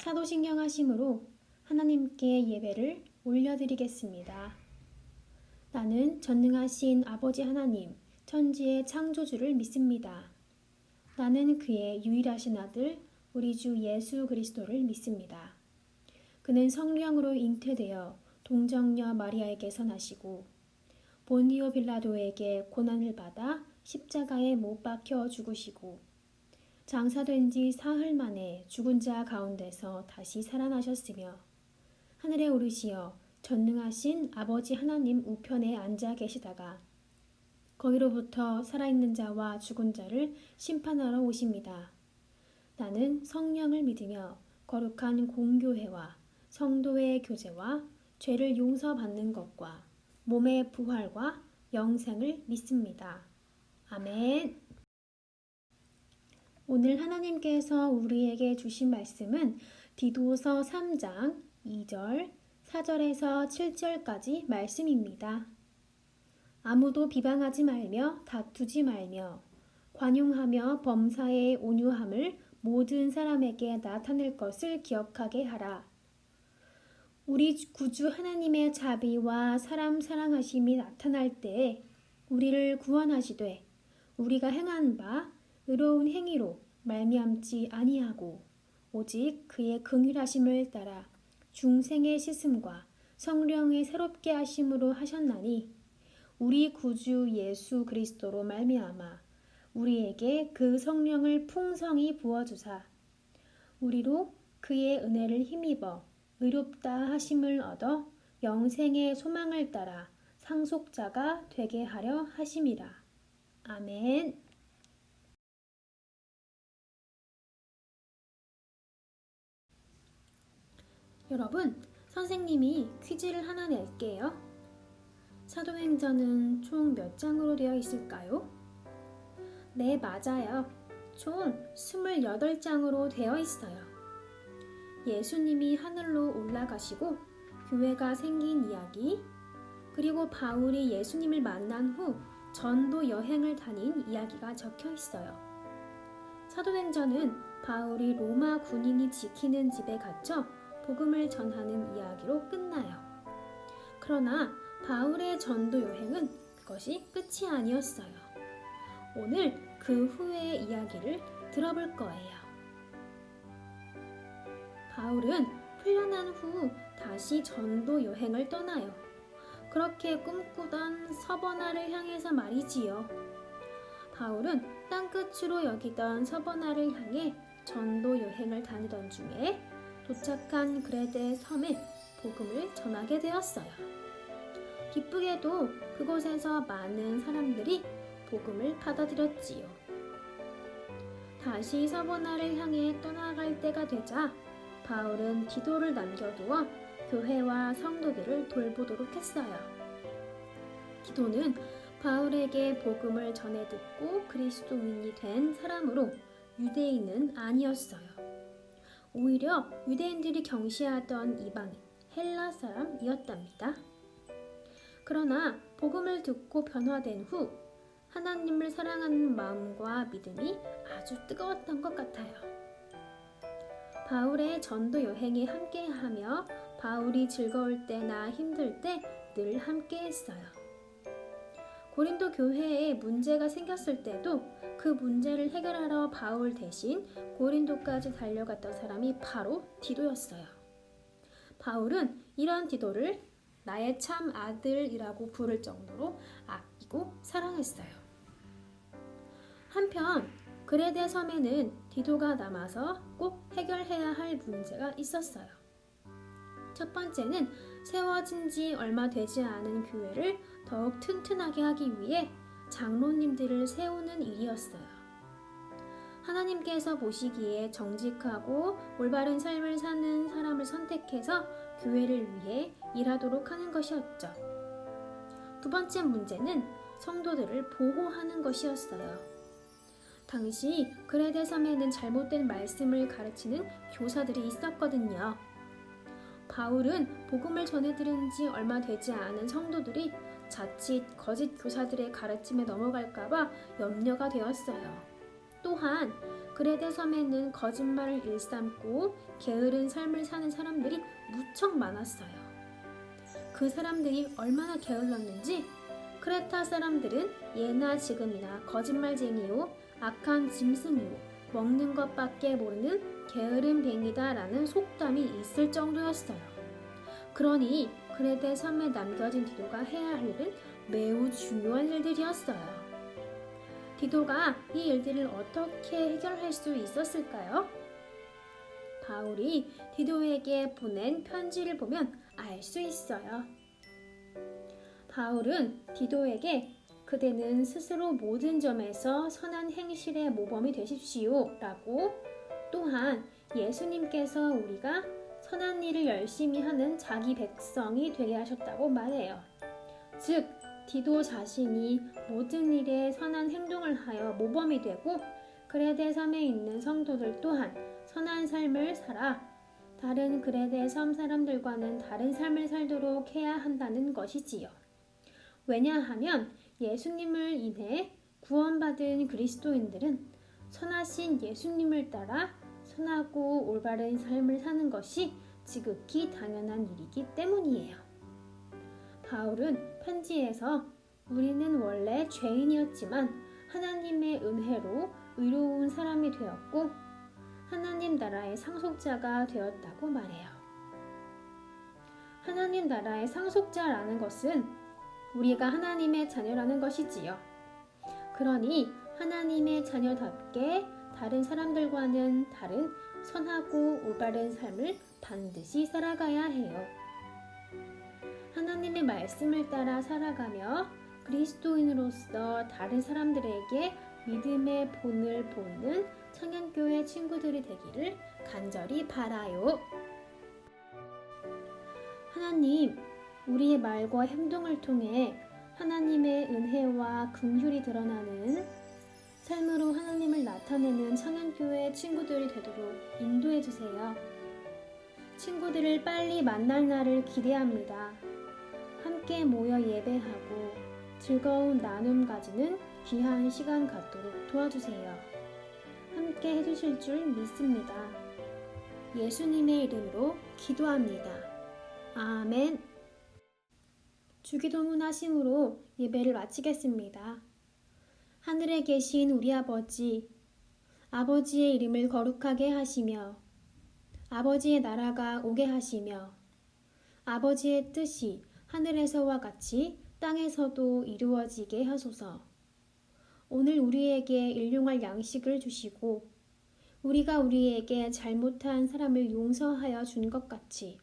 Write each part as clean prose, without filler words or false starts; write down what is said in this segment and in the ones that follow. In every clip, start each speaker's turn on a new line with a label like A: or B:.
A: 사도신경하심으로 하나님께 예배를 올려드리겠습니다. 나는 전능하신 아버지 하나님, 천지의 창조주를 믿습니다. 나는 그의 유일하신 아들, 우리 주 예수 그리스도를 믿습니다. 그는 성령으로 잉태되어 동정녀 마리아에게서 나시고 본디오 빌라도에게 고난을 받아 십자가에 못 박혀 죽으시고 장사된 지 사흘 만에 죽은 자 가운데서 다시 살아나셨으며 하늘에 오르시어 전능하신 아버지 하나님 우편에 앉아 계시다가 거기로부터 살아있는 자와 죽은 자를 심판하러 오십니다. 나는 성령을 믿으며 거룩한 공교회와 성도의 교제와 죄를 용서받는 것과 몸의 부활과 영생을 믿습니다. 아멘. 오늘 하나님께서 우리에게 주신 말씀은 디도서 3장 2절, 4절에서 7절까지 말씀입니다. 아무도 비방하지 말며 다투지 말며 관용하며 범사에 온유함을 모든 사람에게 나타낼 것을 기억하게 하라. 우리 구주 하나님의 자비와 사람 사랑하심이 나타날 때에 우리를 구원하시되 우리가 행한 바 의로운 행위로 말미암지 아니하고 오직 그의 긍휼하심을 따라 중생의 씻음과 성령의 새롭게 하심으로 하셨나니 우리 구주 예수 그리스도로 말미암아 우리에게 그 성령을 풍성히 부어주사 우리로 그의 은혜를 힘입어 의롭다 하심을 얻어 영생의 소망을 따라 상속자가 되게 하려 하심이라. 아멘. 여러분, 선생님이 퀴즈를 하나 낼게요. 사도행전은 총 몇 장으로 되어 있을까요? 네, 맞아요. 총 28장으로 되어 있어요. 예수님이 하늘로 올라가시고 교회가 생긴 이야기, 그리고 바울이 예수님을 만난 후 전도 여행을 다닌 이야기가 적혀 있어요. 사도행전은 바울이 로마 군인이 지키는 집에 갇혀 복음을 전하는 이야기로 끝나요. 그러나 바울의 전도 여행은 그것이 끝이 아니었어요. 오늘 그 후의 이야기를 들어볼 거예요. 바울은 풀려난 후 다시 전도 여행을 떠나요. 그렇게 꿈꾸던 서버나를 향해서 말이지요. 바울은 땅끝으로 여기던 서버나를 향해 전도 여행을 다니던 중에 도착한 그레데 섬에 복음을 전하게 되었어요. 기쁘게도 그곳에서 많은 사람들이 복음을 받아들였지요. 다시 서버나를 향해 떠나갈 때가 되자 바울은 디도를 남겨두어 교회와 성도들을 돌보도록 했어요. 디도는 바울에게 복음을 전해 듣고 그리스도인이 된 사람으로 유대인은 아니었어요. 오히려 유대인들이 경시하던 이방인, 헬라 사람이었답니다. 그러나 복음을 듣고 변화된 후 하나님을 사랑하는 마음과 믿음이 아주 뜨거웠던 것 같아요. 바울의 전도 여행에 함께하며 바울이 즐거울 때나 힘들 때 늘 함께했어요. 고린도 교회에 문제가 생겼을 때도 그 문제를 해결하러 바울 대신 고린도까지 달려갔던 사람이 바로 디도였어요. 바울은 이런 디도를 나의 참 아들이라고 부를 정도로 아끼고 사랑했어요. 한편 그레데 섬에는 디도가 남아서 꼭 해결해야 할 문제가 있었어요. 첫 번째는 세워진 지 얼마 되지 않은 교회를 더욱 튼튼하게 하기 위해 장로님들을 세우는 일이었어요. 하나님께서 보시기에 정직하고 올바른 삶을 사는 사람을 선택해서 교회를 위해 일하도록 하는 것이었죠. 두 번째 문제는 성도들을 보호하는 것이었어요. 당시 그레데 섬에는 잘못된 말씀을 가르치는 교사들이 있었거든요. 바울은 복음을 전해 들은 지 얼마 되지 않은 성도들이 자칫 거짓 교사들의 가르침에 넘어갈까봐 염려가 되었어요. 또한 그레데 섬에는 거짓말을 일삼고 게으른 삶을 사는 사람들이 무척 많았어요. 그 사람들이 얼마나 게을렀는지 크레타 사람들은 예나 지금이나 거짓말쟁이요, 악한 짐승이요, 먹는 것밖에 모르는 게으른 뱅이다라는 속담이 있을 정도였어요. 그러니 그레데 섬에 남겨진 디도가 해야 할 일은 매우 중요한 일들이었어요. 디도가 이 일들을 어떻게 해결할 수 있었을까요? 바울이 디도에게 보낸 편지를 보면 알 수 있어요. 바울은 디도에게 그대는 스스로 모든 점에서 선한 행실의 모범이 되십시오 라고, 또한 예수님께서 우리가 선한 일을 열심히 하는 자기 백성이 되게 하셨다고 말해요. 즉 디도 자신이 모든 일에 선한 행동을 하여 모범이 되고 그레데 섬에 있는 성도들 또한 선한 삶을 살아 다른 그레데 섬 사람들과는 다른 삶을 살도록 해야 한다는 것이지요. 왜냐하면 예수님을 인해 구원받은 그리스도인들은 선하신 예수님을 따라 선하고 올바른 삶을 사는 것이 지극히 당연한 일이기 때문이에요. 바울은 편지에서 우리는 원래 죄인이었지만 하나님의 은혜로 의로운 사람이 되었고 하나님 나라의 상속자가 되었다고 말해요. 하나님 나라의 상속자라는 것은 우리가 하나님의 자녀라는 것이지요. 그러니 하나님의 자녀답게 다른 사람들과는 다른 선하고 올바른 삶을 반드시 살아가야 해요. 하나님의 말씀을 따라 살아가며 그리스도인으로서 다른 사람들에게 믿음의 본을 보이는 청년교회 친구들이 되기를 간절히 바라요. 하나님, 우리의 말과 행동을 통해 하나님의 은혜와 긍휼이 드러나는 삶으로 하나님을 나타내는 청년교회 친구들이 되도록 인도해 주세요. 친구들을 빨리 만날 날을 기대합니다. 함께 모여 예배하고 즐거운 나눔 가지는 귀한 시간 갖도록 도와주세요. 함께 해주실 줄 믿습니다. 예수님의 이름으로 기도합니다. 아멘. 주기도문 하심으로 예배를 마치겠습니다. 하늘에 계신 우리 아버지, 아버지의 이름을 거룩하게 하시며 아버지의 나라가 오게 하시며 아버지의 뜻이 하늘에서와 같이 땅에서도 이루어지게 하소서. 오늘 우리에게 일용할 양식을 주시고 우리가 우리에게 잘못한 사람을 용서하여 준 것 같이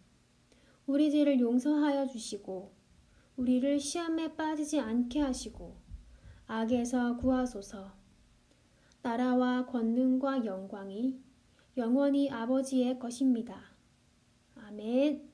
A: 우리 죄를 용서하여 주시고 우리를 시험에 빠지지 않게 하시고 악에서 구하소서. 나라와 권능과 영광이 영원히 아버지의 것입니다. 아멘.